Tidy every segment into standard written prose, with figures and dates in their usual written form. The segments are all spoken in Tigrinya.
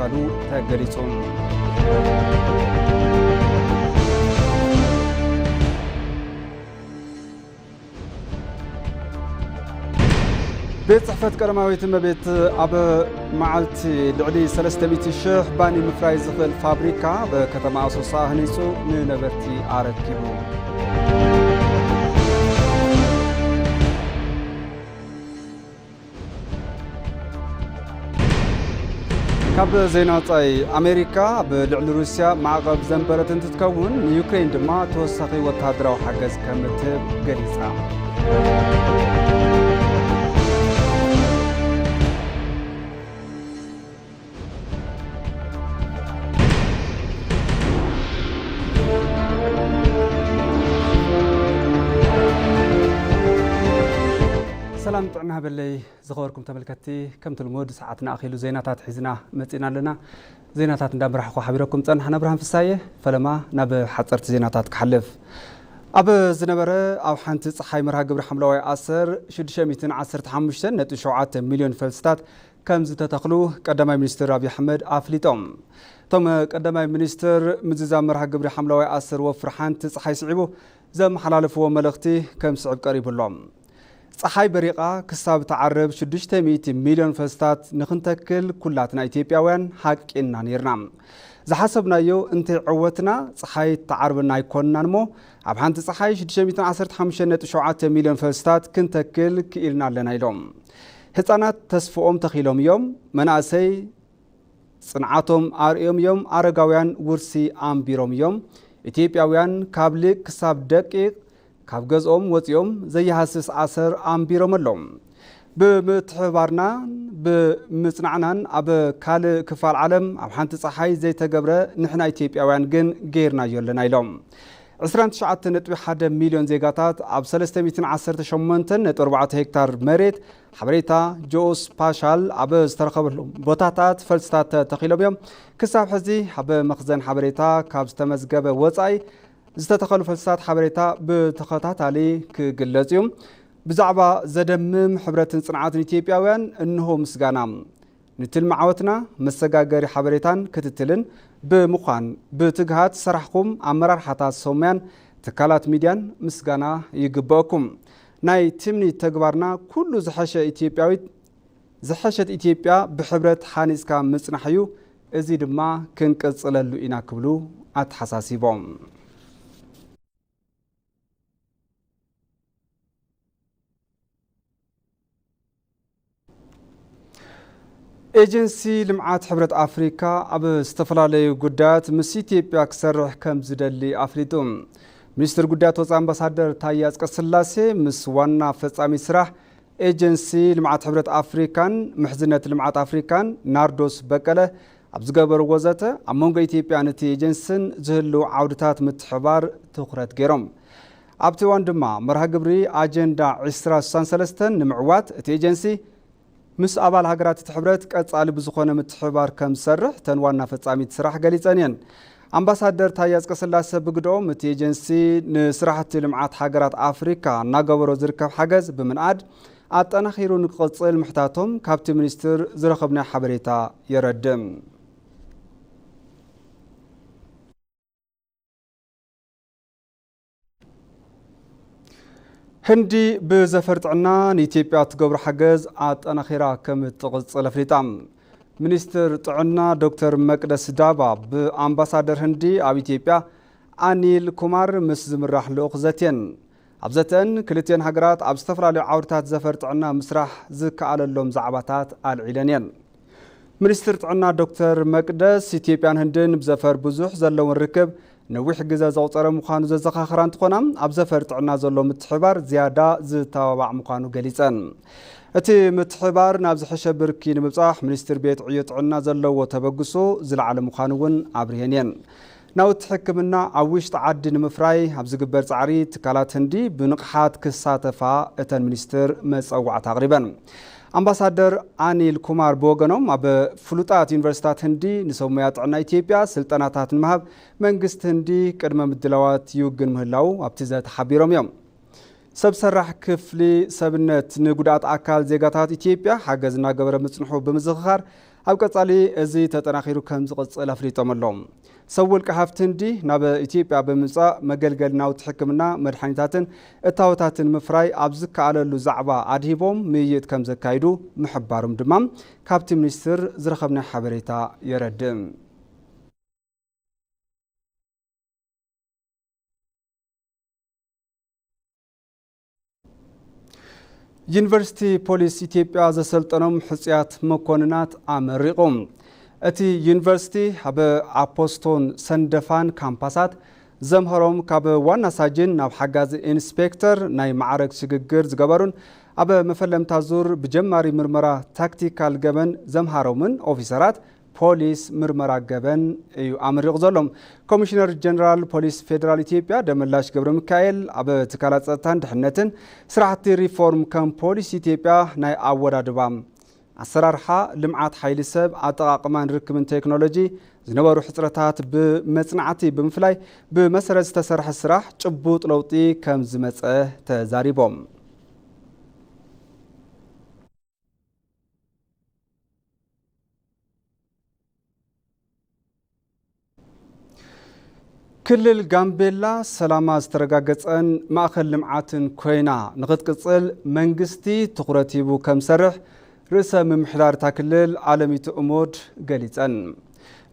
ምትኻሉ ተገሊጾም ቤት ጽሕፈት ቀዳማዊት እመቤት ኣብ መዓልቲ ልዕሊ 300,000 ባኒ ምፍራይ ዝኽእል ፋብሪካ በከተማ ኣሶሳ ህኒጹ ንነበርቲ ኣረኪቡ ካብ ዜና ወጻኢ ኣሜሪካ ብልዕሊ ሩስያ ማዕቐብ ዘንበረት እንትትከውን ዩክሬን ድማ ተወሳኺ ወታደራዊ ሓገዝ ከም እትህብ ገሊጻ سلام طعنا باللي زغوركم تملكتي كم تلمود ساعتنا أخيلو زيناتات حزنا متينا لنا زيناتات ندام رح خبركم تنحنا برهم في الساية فلما نب حصرت زيناتات كحلف أب زنبرة أو حنت صحي مرها قبل حملة أسر شد شميتين عصرت حمشتن نتشوعات مليون فلسطات كم زت تقلوه قدم المنستر أبي حمد أفليتهم ثم قدم المنستر مزز مرها قبل حملة أسر وفر حنت صحي صعبه زم حلالف وملختي كم صعب قريب اللهم صحي بريقة كساب تعرب 600 مليون فلسطات نخنتكل كلاتنا إثيوبياوين حق إننا نيرنام زحسبنا يو انت عوتنا صحي تعربنا يكوننا نمو عبحانت صحي 615 مليون فلسطات كنتكل كإلنا لنا يلوم هتانات تسفؤهم تخيلهم يوم مناسي صنعاتهم آرئيهم يوم آرقاويان ورسي آمبيرهم يوم إثيوبياوين كابلي كساب دقيق ካብ ገዝኦም ወፂኦም ዘይሃስስ ዓሰር ኣምቢሮም ኣሎም ብምትሕባርና ብምጽናዕናን ኣብ ካልእ ክፋል ዓለም ኣብ ሓንቲ ፀሓይ ዘይተገብረ ንሕና ኢትዮጵያውያን ግን ጌርናዮ ኣለና ኢሎም 29.1 ሚልዮን ዜጋታት ኣብ 318.4 ሄክታር መሬት ሓበሬታ ጂኦስፓሻል ኣብ ዝተረኸበሎም ቦታታት ፈልስታት ተተኺሎም እዮም ክሳብ ሕዚ ኣብ መኽዘን ሓበሬታ ካብ ዝተመዝገበ ወፃኢ ዝተተኸሉ ፈልስታት ሓበሬታ ብተኸታታሊ ክግለጽ እዩ ብዛዕባ ዘደምም ሕብረትን ጽንዓትን ኢትዮጵያውያን እንሆ ምስጋና ንትልማዓወትና መሰጋገሪ ሓበሬታን ክትትልን ብምዃን ብትግሃት ሰራሕኩም ኣመራርሓታት ሰሙያን ትካላት ሚድያን ምስጋና ይግበአኩም ናይ ትምኒ ተግባርና ኩሉ ዝሐሸት ኢትዮጵያ ብሕብረት ሓኒጽካ ምጽናሕ እዩ እዚ ድማ ክንቅጽለሉ ኢና ክብሉ ኣተሓሳሲቦም ኤጀንሲ ልምዓት ሕብረት ኣፍሪካ ኣብ ዝተፈላለዩ ጉዳያት ምስ ኢትዮጵያ ክሰርሕ ከም ዝደሊ ኣፍሊጡ ሚኒስትር ጉዳያት ወፃኢ ኣምባሳደር ታዬ አጽቀሥላሴ ምስ ዋና ፈጻሚ ስራሕ ኤጀንሲ ልምዓት ሕብረት ኣፍሪካን ምሕዝነት ልምዓት ኣፍሪካን ናርዶስ በቀለ ኣብ ዝገበሩ ወዘተ ኣብ መንጎ ኢትዮጵያ ነቲ ኤጀንሲን ዝህልው ዓውድታት ምትሕባር ትኹረት ገይሮም ኣብቲ እዋን ድማ መርሃ ግብሪ ኣጀንዳ 2063 ንምዕዋት እቲ ኤጀንሲ ምስ ኣባል ሃገራት ሕብረት ቀጻሊ ብዝኾነ ምትሕባር ከም ዝሰርሕ ተን ዋና ፈጻሚት ስራሕ ገሊጸን እየን ኣምባሳደር ታዬ አጽቀሥላሴ ብግድኦም እቲ ኤጀንሲ ንስራሕቲ ልምዓት ሃገራት ኣፍሪካ እናገበሮ ዝርከብ ሓገዝ ብምንኣድ ኣጠናኺሩ ንክቕጽል ምሕታቶም ካብቲ ሚኒስትር ዝረኸብናዮ ሓበሬታ የረድም ህንዲ ብዘፈርጥዕና ንኢትዮጵያ ትገብሮ ሓገዝ ኣጠናኺራ ከም እትቕጽል ኣፍሊጣ ሚኒስትር ጥዕና ዶክተር መቅደስ ዳባ ብኣምባሳደር ህንዲ ኣብ ኢትዮጵያ ኣኒል ኩማር ምስ ዝምራሕ ልኡኽ ዘትየን ኣብ ዘተን ክልቲአን ሃገራት ኣብ ዝተፈላለዩ ዓውድታት ዘፈርጥዕና ምስራሕ ዝከኣለሎም ዛዕባታት ኣልዒለን እየን ሚኒስትር ጥዕና ዶክተር መቅደስ ኢትዮጵያን ህንድን ብዘፈር ብዙሕ ዘለውን ርክብ ነዊሕ ግዜ ዘቁፀረ ምዃኑ ዘዘኻኽራ እንትኾና ኣብ ዘፈርጥዕና ዘሎ ምትሕባር ዝያዳ ዝተባባዕ ምዃኑ ገሊፀን እቲ ምትሕባር ናብ ዝሐሸ ብርኪ ንምብጻሕ ሚኒስትር ቤት ዕዮ ጥዕና ዘለዎ ተበግሶ ዝለዓለ ምዃኑ እውን ኣብርሄን እየን ናውቲ ሕክምና ኣብ ውሽጢ ዓዲ ንምፍራይ ኣብ ዝግበር ጻዕሪ ትካላት ህንዲ ብንቕሓት ክሳተፋ እተን ሚኒስትር መፀዋዕታ ኣቕሪበን ኣምባሳደር ኣኒል ኩማር ብወገኖም ኣብ ፍሉጣት ዩኒቨርሲታት ህንዲ ንሰሙያ ጥዕና ኢትዮጵያ ስልጠናታት ንምሃብ መንግስቲ ህንዲ ቅድመ ምድላዋት ይውግን ምህላው ኣብቲ ዘተሓቢሮም እዮም ሰብ ሰራሕ ክፍሊ ሰብነት ንጉዳት ኣካል ዜጋታት ኢትዮጵያ ሓገዝ እናገበረ ምጽንሑ ብምዝኽኻር ኣብ ቀጻሊ እዚ ተጠናኺሩ ከም ዝቕጽል ኣፍሊጦም ኣሎም ሰውልቂ ሃፍትንዲ ናብ ኢትዮጵያ ብምምጻእ መገልገሊ ናውቲ ሕክምና መድሓኒታትን እታወታትን ምፍራይ ኣብ ዝከኣለሉ ዛዕባ ኣድሂቦም ምይይጥ ከም ዘካይዱ ምሕባሮም ድማ ካብቲ ሚኒስትር ዝረኸብናይ ሓበሬታ የረድእ ዩኒቨርሲቲ ፖሊስ ኢትዮጵያ ዘሰልጠኖም ሕጽያት መኮንናት ኣመሪቖም እቲ ዩኒቨርሲቲ ኣብ ኣፖስቶን ሰንደፋን ካምፓሳት ዘምሃሮም ካብ ዋና ሳጅን ናብ ሓጋዚ ኢንስፔክተር ናይ ማዕረግ ሽግግር ዝገበሩን ኣብ መፈለምታ ዙር ብጀማሪ ምርመራ ታክቲካል ገበን ዘምሃሮምን ኦፊሰራት ፖሊስ ምርመራ ገበን እዩ ኣመሪቑ ዘሎም ኮሚሽነር ጀነራል ፖሊስ ፌደራል ኢትዮጵያ ደመላሽ ገብረ ሚካኤል ኣብ ትካላት ጸጥታን ድሕነትን ስራሕቲ ሪፎርም ከም ፖሊስ ኢትዮጵያ ናይ ኣወዳድባ ኣሰራርሓ ልምዓት ሓይሊ ሰብ ኣጠቓቕማን ርክብን ቴክኖሎጂ ዝነበሩ ሕፅረታት ብመጽናዕቲ ብምፍላይ ብመሰረት ዝተሰርሐ ስራሕ ጭቡጥ ለውጢ ከም ዝመጸ ተዛሪቦም ክልል ጋምቤላ ሰላማ ዝተረጋገጸን ማእኸል ልምዓትን ኮይና ንኽትቅጽል መንግስቲ ትኹረት ሂቡ ከም ዝሰርሕ ርእሰ ምምሕዳር እታ ክልል ኣለሚቱ እሞድ ገሊጸን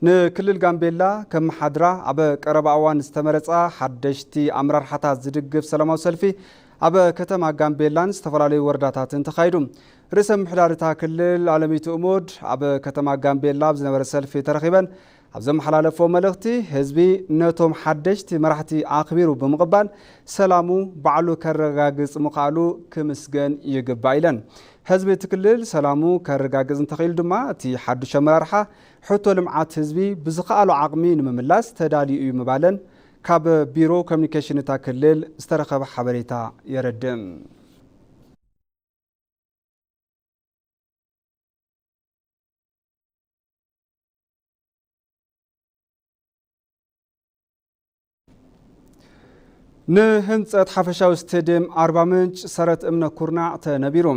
ንክልል ጋምቤላ ከም መሓድራ ኣብ ቀረባ እዋን ዝተመረጻ ሓደሽቲ ኣመራርሓታት ዝድግፍ ሰላማዊ ሰልፊ ኣብ ከተማ ጋምቤላን ዝተፈላለዩ ወረዳታትን ተኻይዱ ርእሰ ምምሕዳር እታ ክልል ኣለሚቱ እሞድ ኣብ ከተማ ጋምቤላ ብዝነበረ ሰልፊ ተረኺበን ኣብ ዘመሓላለፎ መልእኽቲ ህዝቢ ነቶም ሓደሽቲ መራሕቲ ኣኽቢሩ ብምቕባል ሰላሙ ባዕሉ ከረጋግጽ ምኽኣሉ ክምስገን ይግባእ ኢለን ህዝቢ እቲ ክልል ሰላሙ ከረጋግጽ እንተኽኢሉ ድማ እቲ ሓዱሽ ኣመራርሓ ሕቶ ልምዓት ህዝቢ ብዝኽኣሎ ዓቕሚ ንምምላስ ተዳልዩ እዩ ምባለን ካብ ቢሮ ኮሚኒኬሽን እታ ክልል ዝተረኸበ ሓበሬታ የረድእ ንህንጸት ሓፈሻዊ ስቴድየም ኣርባ ምንጭ ሰረት እምነ ኩርናዕ ተነቢሩ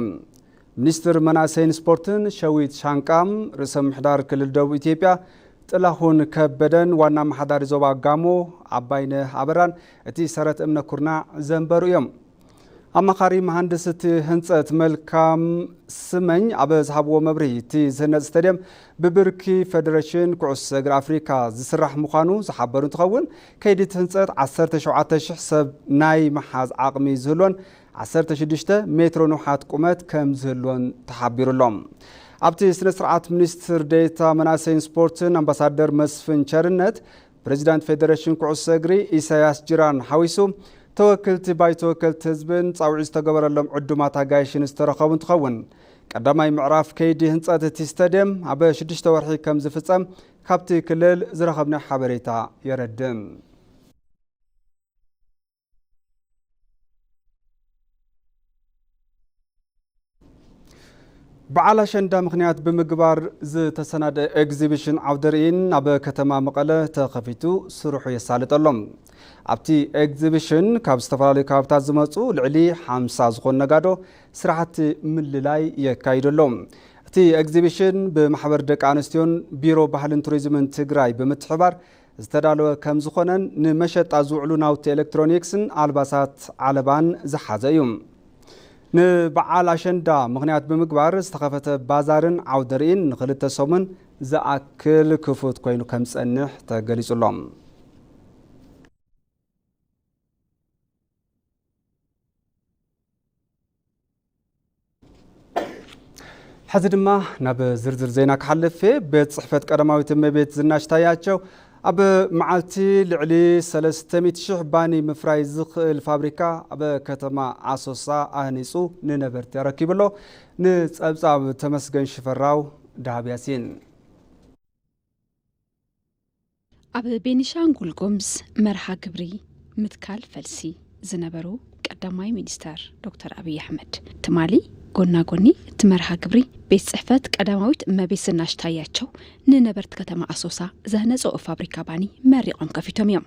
ሚኒስትር መናእሰይን ስፖርትን ሸዊት ሻንቃም ርእሰ ምምሕዳር ክልል ደቡብ ኢትዮጵያ ጥላሁን ከበደን ዋና መሓዳሪ ዞባ ጋሞ ኣባይነህ ኣበራን እቲ ሰረት እምነ ኩርናዕ ዘንበሩ እዮም ኣማኻሪ መሃንድስ እቲ ህንጸት መልካም ስመኝ ኣብ ዝሃብዎ መብርሂ እቲ ዝህነፅ ስቴድየም ብብርኪ ፌደሬሽን ኩዕሶ እግሪ ኣፍሪካ ዝስራሕ ምዃኑ ዝሓበሩ እንትኸውን ከይዲ እቲ ህንጸት 17,000 ሰብ ናይ መሓዝ ዓቕሚ ዝህልዎን 16 ሜትሮ ንውሓት ቁመት ከም ዝህልዎን ተሓቢሩሎም ኣብቲ ስነ ስርዓት ሚኒስትር ዴኤታ መናእሰይን ስፖርትን ኣምባሳደር መስፍን ቸርነት ፕሬዚዳንት ፌደሬሽን ኩዕሶ እግሪ ኢሳያስ ጅራን ሓዊሱ ተወከልቲ ባይተወከልቲ ህዝብን ጻውዒ ዝተገበረሎም ዕዱማት ኣጋይሽን ዝተረኸቡ እንትኸውን ቀዳማይ ምዕራፍ ከይዲ ህንጸት እቲ ስታድየም ኣብ 6 ወርሒ ከም ዝፍጸም ካብቲ ክልል ዝረኸብናይ ሓበሬታ የረድእ በዓል ኣሸንዳ ምክንያት ብምግባር ዝተሰናደአ ኤግዚቢሽን ዓውደ ርኢን ኣብ ከተማ መቐለ ተኸፊቱ ስሩሑ የሳልጠሎም ኣብቲ ኤግዚቢሽን ካብ ዝተፈላለዩ ከባቢታት ዝመፁ ልዕሊ 50 ዝኾኑ ነጋዶ ስራሕቲ ምልላይ የካይደሎም እቲ ኤግዚቢሽን ብማሕበር ደቂ ኣንስትዮን ቢሮ ባህልን ቱሪዝምን ትግራይ ብምትሕባር ዝተዳለወ ከም ዝኾነን ንመሸጣ ዝውዕሉ ናውቲ ኤሌክትሮኒክስን ኣልባሳት ዓለባን ዝሓዘ እዩ ንበዓል ኣሸንዳ ምክንያት ብምግባር ዝተኸፈተ ባዛርን ዓውደ ርኢን ንክልተ ሰሙን ዝኣክል ክፉት ኮይኑ ከም ዝጸንሕ ተገሊጹሎም ሕዚ ድማ ናብ ዝርዝር ዜና ክሓልፍ ቤት ጽሕፈት ቀዳማዊት እመቤት ዝናሽ ታያቸው ኣብ መዓልቲ ልዕሊ 300,000 ባኒ ምፍራይ ዝኽእል ፋብሪካ ኣብ ከተማ ኣሶሳ ኣህኒጹ ንነበርቲ ረኪብሎ ንጸብጻብ ተመስገን ሽፈራው ዳሃብያሲን ኣብ ቤኒሻንጉል ጉሙዝ መርሃ ግብሪ ምትካል ፈልሲ ዝነበሩ ቀዳማይ ሚኒስተር ዶክተር አብይ አሕመድ ትማሊ ጎና ጎኒ ትመርሃ ግብሪ ቤት ጽሕፈት ቀዳማዊት እመቤት ዝናሽ ታያቸው ንነበርት ከተማ ኣሶሳ ዘህነጸው ፋብሪካ ባኒ መሪቆም ከፊቶም እዮም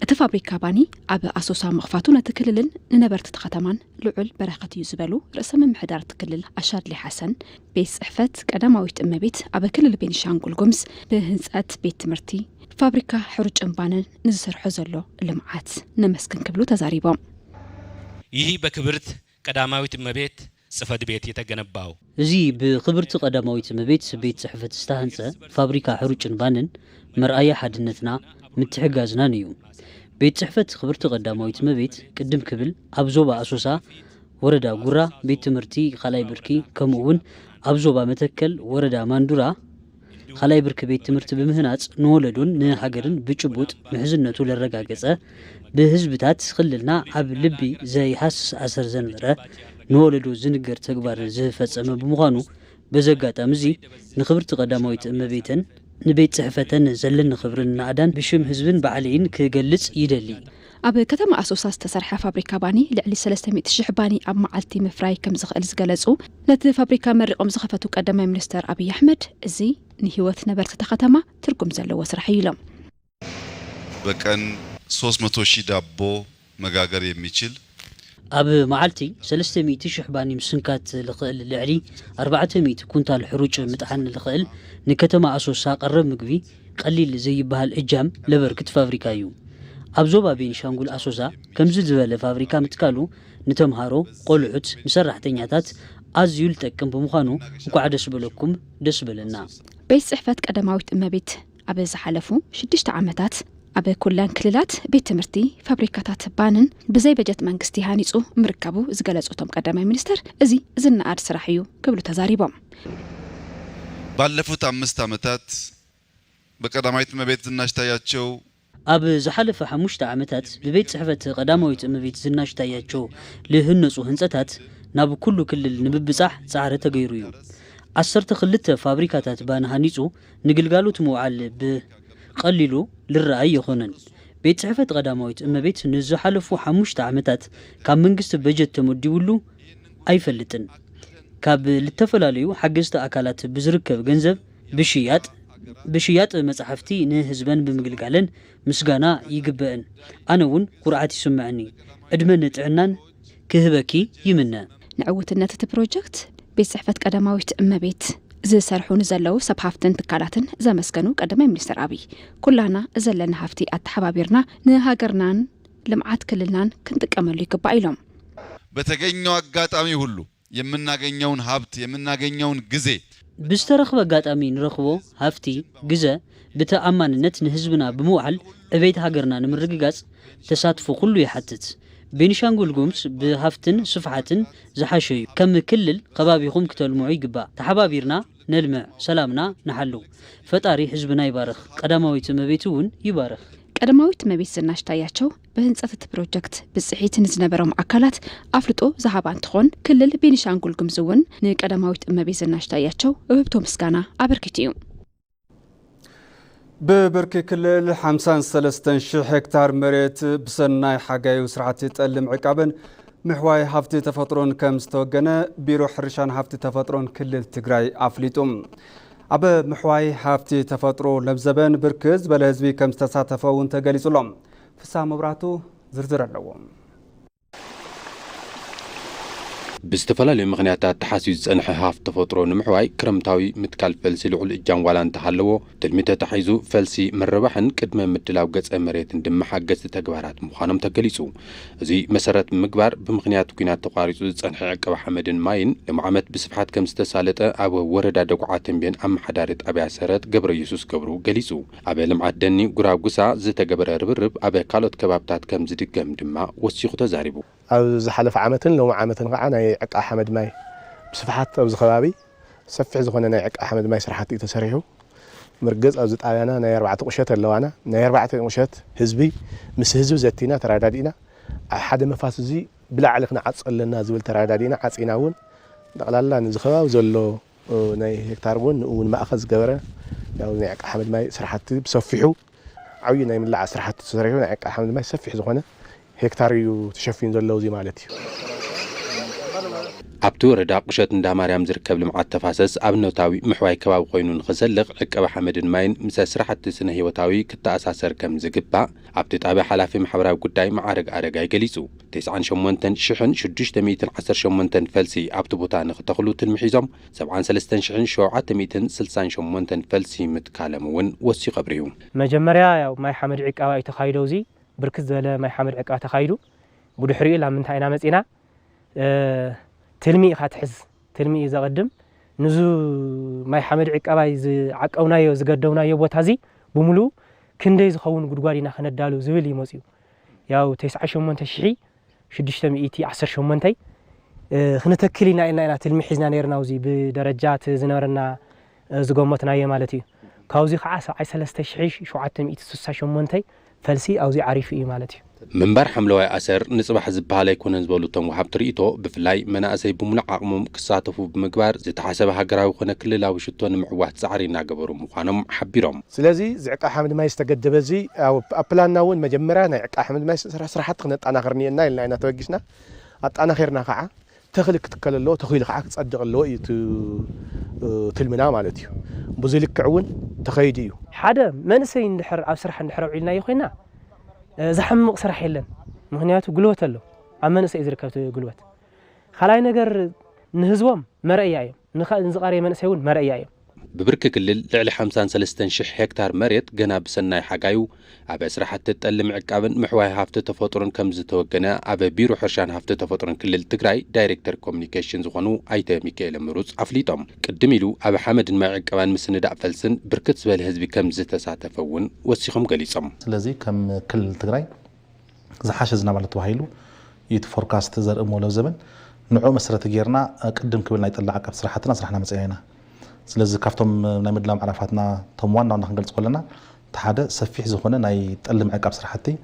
እቲ ፋብሪካ ባኒ ኣብ ኣሶሳ መኽፋቱ ነቲ ክልልን ንነበርቲ ከተማን ልዑል በረኸት እዩ ዝበሉ ርእሰ መምሕዳር ትክልል ኣሻድሊ ሓሰን ቤት ጽሕፈት ቀዳማዊት እመቤት ኣብ ክልል ቤኒሻንጉል ጉሙዝ ብህንጸት ቤት ትምህርቲ ፋብሪካ ሕሩጭን ባንን ንዝሰርሖ ዘሎ ልምዓት ነመስግን ክብሉ ተዛሪቦም። ይህ በክብርት ቀዳማዊት እመቤት ጽሕፈት ቤት የተገነባው እዚ ብክብርቲ ቀዳማዊት እመቤት ቤት ጽሕፈት ዝተሃንጸ ፋብሪካ ሕሩጭን ባንን መርኣያ ሓድነትና ምትሕጋዝናን እዩ። ቤት ጽሕፈት ክብርቲ ቀዳማዊት እመቤት ቅድም ክብል ኣብ ዞባ ኣሶሳ ወረዳ ጉራ ቤት ትምህርቲ ኻላይ ብርኪ ከምኡ እውን ኣብ ዞባ መተከል ወረዳ ማንዱራ ኻላይ ብርኪ ቤት ትምህርቲ ብምህናጽ ንወለዶን ንሃገርን ብጭቡጥ ምሕዝነቱ ለረጋገጸ ብህዝብታት ክልልና ኣብ ልቢ ዘይሃስስ ኣሰር ዘንበረ ንወለዶ ዝንገር ተግባር ዝፈጸመ ብምዃኑ በዘጋጣሚ እዚ ንክብርቲ ቀዳማዊት እመቤትን ንቤት ጽሕፈተን ዘለና ክብርን ናዕዳን ብሽም ህዝብን ባዕለይን ክገልጽ ይደሊ። ኣብ ከተማ ኣሶሳ ዝተሰርሐ ፋብሪካ ባኒ ልዕሊ 300,000 ባኒ ኣብ መዓልቲ ምፍራይ ከም ዝኽእል ዝገለጹ ነቲ ፋብሪካ መሪቆም ዝኸፈቱ ቀዳማይ ሚኒስተር አብይ አሕመድ እዚ ንህይወት ነበርቲ ከተማ ትርጉም ዘለዎ ስራሕ ኢሎም በቀን 300,000 ዳቦ መጋገር የሚችል ኣብ መዓልቲ 300,000 ባኒ ምስንካት ልኽእል ልዕሊ 400 ኩንታል ሕሩጭ ምጥሓን ልኽእል ንከተማ ኣሶሳ ቀረብ ምግቢ ቀሊል ዘይበሃል እጃም ለበርክት ፋብሪካ እዩ። ኣብ ዞባ ቤኒሻንጉል ኣሶሳ ከምዚ ዝበለ ፋብሪካ ምትካሉ ንተምሃሮ ቆልዑት ንሰራሕተኛታት ኣዝዩ ልጠቅም ብምዃኑ እንኳዕ ደስ በለኩም ደስ በለና። ቤት ጽሕፈት ቀዳማዊት እመቤት ኣብ ዝሓለፉ 6 ዓመታት ኣብ ኩለን ክልላት ቤት ትምህርቲ ፋብሪካታት ባንን ብዘይ በጀት መንግስቲ ሃኒጹ ምርከቡ ዝገለጹቶም ቀዳማይ ሚኒስተር እዚ ዝነኣድ ስራሕ እዩ ክብሉ ተዛሪቦም። ባለፉት 5 ዓመታት በቀዳማዊት እመቤት ዝናሽ ታያቸው ኣብ ዝሓለፈ 5 ዓመታት ብቤት ጽሕፈት ቀዳማዊት እመቤት ዝናሽ ታያቸው ልህነጹ ህንጸታት ናብ ኩሉ ክልል ንምብጻሕ ጻዕሪ ተገይሩ እዩ። 12 ፋብሪካታት ባን ሃኒጹ ንግልጋሎት ምውዓል ብቀሊሉ ልረኣይ ይኾነን። ቤት ጽሕፈት ቀዳማዊት እመቤት ንዝሓለፉ 5 ዓመታት ካብ መንግስቲ በጀት ተመዲቡሉ ኣይፈልጥን። ካብ ልተፈላለዩ ሓገዝቲ ኣካላት ብዝርከብ ገንዘብ ብሽያጥ መጽሕፍቲ ንህዝበን ብምግልጋለን ምስጋና ይግበአን። ኣነ እውን ኩርዓት ይስምዐኒ ዕድመን ጥዕናን ክህበኪ ይምነ። ንዕውትነት እቲ ፕሮጀክት ቤት ጽሕፈት ቀዳማዊት እመቤት ዝሰርሑን ዘለው ሰብ ሃፍትን ትካላትን ዘመስገኑ ቀዳማይ ሚኒስተር አብይ ኩላና ዘለና ሃፍቲ ኣተሓባቢርና ንሃገርናን ልምዓት ክልልናን ክንጥቀመሉ ይግባእ ኢሎም በተገኘው አጋጣሚ ሁሉ የምናገኘውን ሀብት የምናገኘውን ጊዜ ብዝተረኽበ አጋጣሚ ንረኽቦ ሃፍቲ ግዘ ብተኣማንነት ንህዝብና ብምውዓል ዕቤት ሃገርና ንምርግጋጽ ተሳትፎ ኩሉ ይሓትት። ቤኒሻንጉል ጉሙዝ ብሃፍትን ስፍሓትን ዝሓሸ እዩ። ከም ክልል ከባቢኹም ክተልምዑ ይግባእ። ተሓባቢርና ነልምዕ፣ ሰላምና ንሓልው። ፈጣሪ ህዝብና ይባርኽ፣ ቀዳማዊት እመቤት እውን ይባርኽ። ቀዳማዊት እመቤት ዝናሽ ታያቸው በህንጸት እቲ ፕሮጀክት ብጽሒት ንዝነበሮም አካላት ኣፍልጦ ዝሃባ እንትኾን ክልል ቤኒሻንጉል ጉሙዝ እውን ንቀዳማዊት እመቤት ዝናሽ ታያቸው ውህብቶ ምስጋና ኣበርኪቱ እዩ። በብርኪ ክልል 53,000 ሄክታር መሬት ብሰናይ ሓጋዩ ስርዓት ጠልም ዕቃብን ምሕዋይ ሃፍቲ ተፈጥሮን ከም ዝተወገነ ቢሮ ሕርሻን ሃፍቲ ተፈጥሮን ክልል ትግራይ ኣፍሊጡ። ኣብ ምሕዋይ ሃፍቲ ተፈጥሮ ለብዘበን ብርክዝ በለ ህዝቢ ከም ዝተሳተፈ እውን ተገሊጹሎም። ፍሳ መብራቱ ዝርዝር ኣለዎ። ብዝተፈላለዩ ምኽንያታት ተሓሲዩ ዝጸንሐ ሃፍቲ ተፈጥሮ ንምሕዋይ ክረምታዊ ምትካል ፈልሲ ልዑል እጃም ዋላ እንተሃለዎ ትልሚተ ተሒዙ ፈልሲ መረባሕን ቅድመ ምድላው ገጸ መሬትን ድመሓገዝቲ ተግባራት ምዃኖም ተገሊጹ። እዚ መሰረት ምግባር ብምኽንያት ኩናት ተቋሪጹ ዝጸንሐ ዕቀባ ሓመድን ማይን ሎም ዓመት ብስፍሓት ከም ዝተሳለጠ ኣብ ወረዳ ደጉዓ ተንቤን ኣመሓዳሪ ጣብያ ሰረት ገብረ ኢየሱስ ገብሩ ገሊጹ። ኣብ ልምዓት ደኒ ጉራጉሳ ዝተገበረ ርብርብ ኣብ ካልኦት ከባብታት ከም ዝድገም ድማ ወሲኹ ተዛሪቡ። ኣብ ዝሓለፈ ዓመትን ሎም ዓመትን ከዓ ናይ ዕቃ ሓመድ ማይ ብስፍሓት ኣብ ዝኸባቢ ሰፊሕ ዝኾነ ናይ ዕቃ ሓመድ ማይ ስራሕቲ ተሰሪሑ ምርግጽ ኣብ ዝጣብያና ናይ 4 ቁሸት ኣለዋና ናይ 4 ቁሸት ህዝቢ ምስ ህዝቢ ዘቲና ተራዳዲና ኣብ ሓደ መፋስ እዚ ብላዕሊ ክንዓጽ ኣለና ዝብል ተራዳዲና ዓጺና እውን ጠቕላላ ንዝኸባቢ ዘሎ ናይ ሄክታር እውን ማእኸል ዝገበረ ያው ናይ ዕቃ ሓመድ ማይ ስራሕቲ ብሰፊሑ ዓብይ ናይ ምልዓ ስራሕቲ ተሰሪሑ ናይ ዕቃ ሓመድ ማይ ሰፊሕ ዝኾነ ሄክታር እዩ ተሸፊን ዘለው እዚ ማለት እዩ። ኣብቲ ወረዳ ቁሸት እንዳ ማርያም ዝርከብ ልምዓት ተፋሰስ ኣብነታዊ ምሕዋይ ከባቢ ኮይኑ ንኽዘልቕ ዕቀባ ሓመድን ማይን ምስ ስራሕቲ ስነ ህይወታዊ ክትኣሳሰር ከም ዝግባእ ኣብቲ ጣብያ ሓላፊ ማሕበራዊ ጉዳይ ማዕረግ ኣረጋይ ገሊጹ 98,618 ፈልሲ ኣብቲ ቦታ ንኽተኽሉ ትልሚ ሒዞም 73,768 ፈልሲ ምትካለም እውን ወሲኹ ኣብሪሁ መጀመርያ ያው ማይ ሓመድ ዕቀባ እዩ ተኻይዶ እዚ ብርክት ዝበለ ማይ ሓመድ ዕቀባ ተኻይዱ ብድሕሪኡ ላ ምንታይ ኢና መጺና ትልሚ ኢኻ ትሕዝ ትልሚ እዩ ዘቐድም ንዙ ማይ ሓመድ ዕቀባ ዝዓቀውናዮ ዝገደውናዮ ቦታ እዚ ብምሉእ ክንደይ ዝኸውን ጉድጓድ ኢና ክነዳሉ ዝብል ይመጽዩ ያው 98,618 ክንተክል ኢና ኢና ትልሚ ሒዝና ነርና ውዚ ብደረጃት ዝነበረና ዝገመትናዮ ማለት እዩ ካብዚ ከዓ 73,768 ፈልሲ ኣብዚ ዓሪፉ እዩ ማለት እዩ منبر حملة أسر نصبح زبالة يكون زبالوتهم وحب طريقته بفلاي مناسي بملع عقمهم كساتفوا بمقبار زي تحسبها قراو خنا كل لا وشتون معوات سعري ناقبرهم وخانم حبيرهم سلازي زعق أحمد ما يستجد بزي أو أبلان ناون مجمرنا عق أحمد ما صراحة قنت أنا غرني النايل لأن توجسنا أنا خيرنا قاعة تخلك تكلل له تخيل قاعة تصدق له تلمنا مالتي بزيلك كعون تخيديو حدا ما نسي ندحر أو سرح ندحر علينا يخينا زحمق سرح يلن مهنياتو قلوت له أما نسي إذا ركبت قلوت خلاي نجر نهزوم مرأي نزقاري من نسيون مرأي ببرك كلل لعلى 53 شح هكتار مريت جناب سناي حقايو أبى سرحت تتألم عقابن محواي هافت تفطرن كم زتوجنا أبى بيرو حرشان هافت تفطرن كلل تجراي دايركتور كوميونيكيشنز وخنو أيته ميكائيل مروز عفليتهم قدميلو أبى حمد مع عقابن مسند فلسن بركت سبال هزب كم زتساعتفون وسيخم قليصم لذي كم كل تجراي زحاش زنا مالت وهيلو يتفوركاست زر أمولو زمن نوع مسرة تجيرنا قدم كبرنا يطلع عقاب صراحتنا صراحنا مسئينا سلازي كافتم ناي مدلام عرفاتنا تموانا نخنقلص كلنا تحاده سفيح زخونه ناي تقلم عقاب صراحتي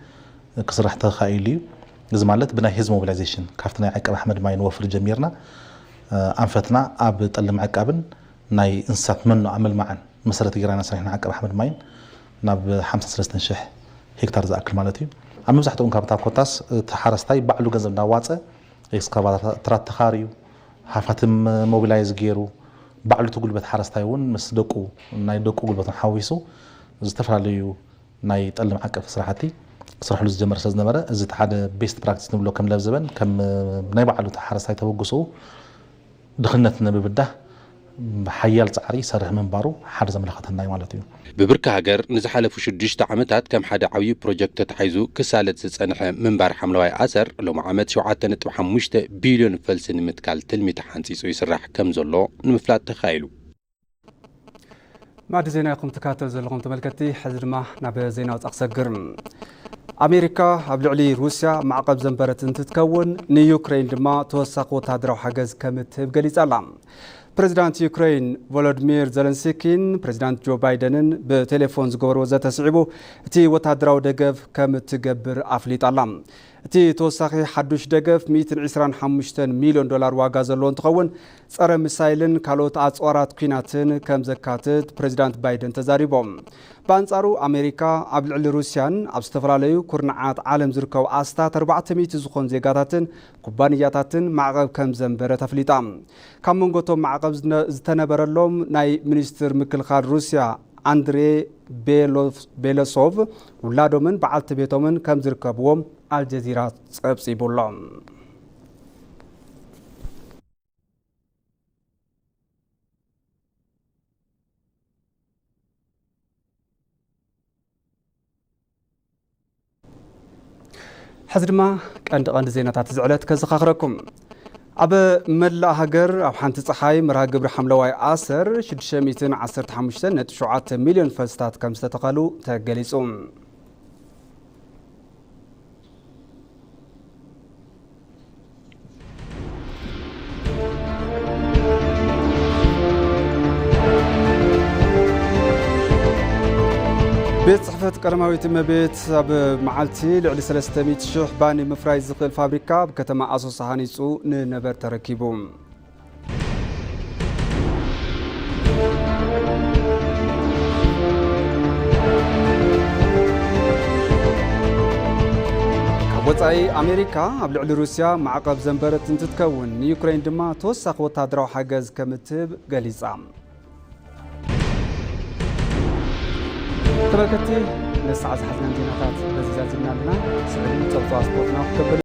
كسرح تخايلي እዚ ማለት ብናይ ህዝብ ሞቢላይዜሽን ካፍትና عقاب احمد ማይ ንወፍር ጀሚርና አንፈትና ኣብ ጠልም عقابን ናይ እንስሳት መኖ ዓመል ማዓን መሰረት ገራና ሰሪሕና عقاب احمد ማይን ናብ 53000 ሄክታር ዝኣክል ማለት እዩ ኣብ መብዛሕትኦም ካብታ ኮታስ ተሓረስታይ ባዕሉ ገንዘብ እንዳዋፀ ኤክስካቫተራት ተኻርዩ ሃፋትም ሞቢላይዝ ገይሩ بعلو تقول بتحرستايون مس دقو ناي دقو قول بتنحويسو زتفعلوا ناي تقلم عقب صراحتي صراحة لوز جمر ساز نمرة زت حدا بيست براكتس نقول كم لاف زبن كم ناي بعلو تحرستاي توقسو دخلنا ببده حيال تعري سرح من بارو حرز ملخاتنا ناي مالتي ببركة هاجر نزحلف وشديش تعمتات كم حدا عوي بروجكت تحيزو كسالة سنة منبر حملة أسر لو معامد شوعات نتبحم مشت بليون فلسن متكال تلمي تحنسيسو يسرح كم زلو نمفلات تخايلو بعد زينا يقوم تكاتل زلقوم تملكتي حزر ما نبي زينا وتأقسقر أمريكا أبلعلي روسيا معقب زنبرة تتكون نيوكرين دما توسق وتهدرو حجز كمت بقليز ألام بريزيدانت يوكرين فولوديمير زيلنسكين بريزيدانت جو بايدنن بتليفون زغور وزا تسعبو تي وتهدرو دقف كمت تقبر أفليت ألام تي توساقي حدوش دقف 125 مليون دولار واقع زلون تخون صار مسايلن كالوت أصورات كيناتن كم زكاتت بريزيدانت بايدن تزاريبهم بانصارو أمريكا أبلعلي روسيان أبستفراليو كورنعات عالم زركو أستات 400 زخون زيقاتاتن كوبانياتاتن معقب كم زنبرة تفليتام كم منغوتو معقب زتنبرلهم ناي منستر مكلخار روسيا أندري بيلوسوف ولادومن بعالت بيتومن كم زركبوهم الجزيرة صبصي بولهم حزرما قند زيناتات زعلت كزخاخركم أب ملا هاجر أو حنت صحاي مرا قبر حملة واي آسر 615 مليون فلسطات كم ستقالوا تجلسون بيت صحفة قرماوي تمبيت أب معالتي لعلي 300 شح باني مفراي زقل فابريكا بكتما أسو صحاني سو نبر تركيبهم ወፃኢ ኣሜሪካ ኣብ ልዕሊ ሩስያ ማዕቀብ ዘንበረት እንትትከውን ንዩክሬን ድማ ተወሳኺ ወታደራዊ ሓገዝ ከምትህብ ገሊጻ። ተመልከቲ ነሳዓ ዝሓዝና ዜናታት በዚ ዛዝና ኣለና ስዕሊ ፀብፃ ስፖርትና